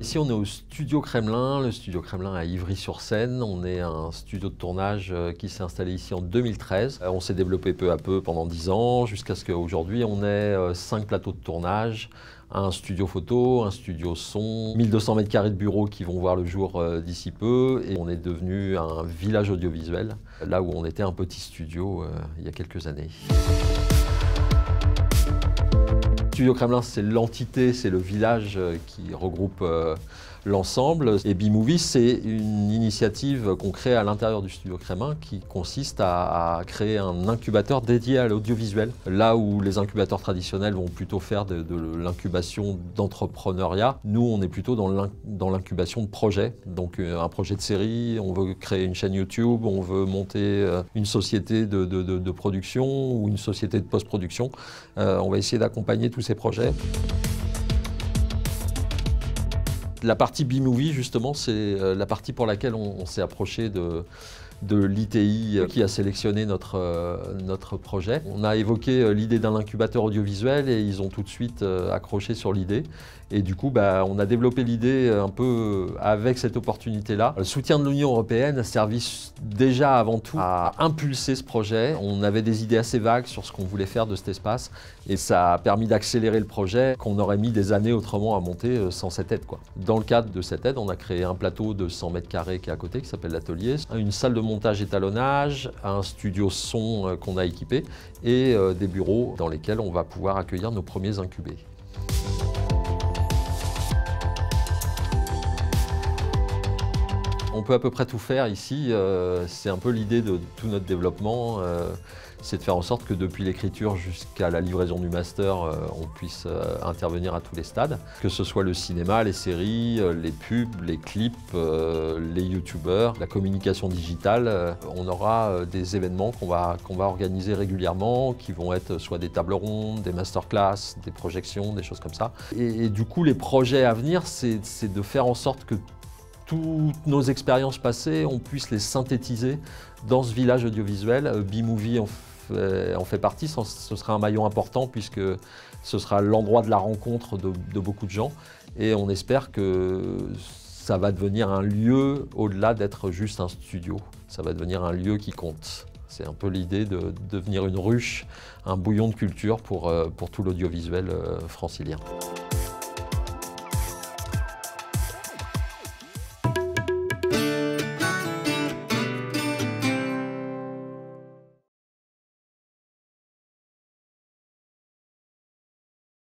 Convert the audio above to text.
ici, on est au Studio Kremlin, le Studio Kremlin à Ivry-sur-Seine. On est un studio de tournage qui s'est installé ici en 2013. On s'est développé peu à peu pendant 10 ans, jusqu'à ce qu'aujourd'hui, on ait 5 plateaux de tournage, un studio photo, un studio son, 1200 m² de bureaux qui vont voir le jour d'ici peu. Et on est devenu un village audiovisuel, là où on était un petit studio il y a quelques années. Studio Kremlin, c'est l'entité, c'est le village qui regroupe l'ensemble. Et B-Movie, c'est une initiative qu'on crée à l'intérieur du Studio Kremlin qui consiste à créer un incubateur dédié à l'audiovisuel. Là où les incubateurs traditionnels vont plutôt faire de l'incubation d'entrepreneuriat, nous, on est plutôt dans l'incubation de projets. Donc un projet de série, on veut créer une chaîne YouTube, on veut monter une société de production ou une société de post-production. On va essayer d'accompagner tous ces projets. La partie B-Movie, justement, c'est la partie pour laquelle on s'est approché de l'ITI qui a sélectionné notre projet. On a évoqué l'idée d'un incubateur audiovisuel et ils ont tout de suite accroché sur l'idée. Et du coup, on a développé l'idée un peu avec cette opportunité-là. Le soutien de l'Union européenne a servi déjà avant tout à impulser ce projet. On avait des idées assez vagues sur ce qu'on voulait faire de cet espace et ça a permis d'accélérer le projet qu'on aurait mis des années autrement à monter sans cette aide, quoi. Dans le cadre de cette aide, on a créé un plateau de 100 m² qui est à côté, qui s'appelle l'atelier, une salle de montage étalonnage, un studio son qu'on a équipé et des bureaux dans lesquels on va pouvoir accueillir nos premiers incubés. On peut à peu près tout faire ici, c'est un peu l'idée de tout notre développement, c'est de faire en sorte que depuis l'écriture jusqu'à la livraison du master, on puisse intervenir à tous les stades. Que ce soit le cinéma, les séries, les pubs, les clips, les youtubeurs, la communication digitale. On aura des événements qu'on va organiser régulièrement, qui vont être soit des tables rondes, des masterclass, des projections, des choses comme ça. Et du coup, les projets à venir, c'est de faire en sorte que toutes nos expériences passées, on puisse les synthétiser dans ce village audiovisuel. B-Movie en fait partie, ce sera un maillon important puisque ce sera l'endroit de la rencontre de beaucoup de gens. Et on espère que ça va devenir un lieu au-delà d'être juste un studio. Ça va devenir un lieu qui compte. C'est un peu l'idée de devenir une ruche, un bouillon de culture pour tout l'audiovisuel francilien.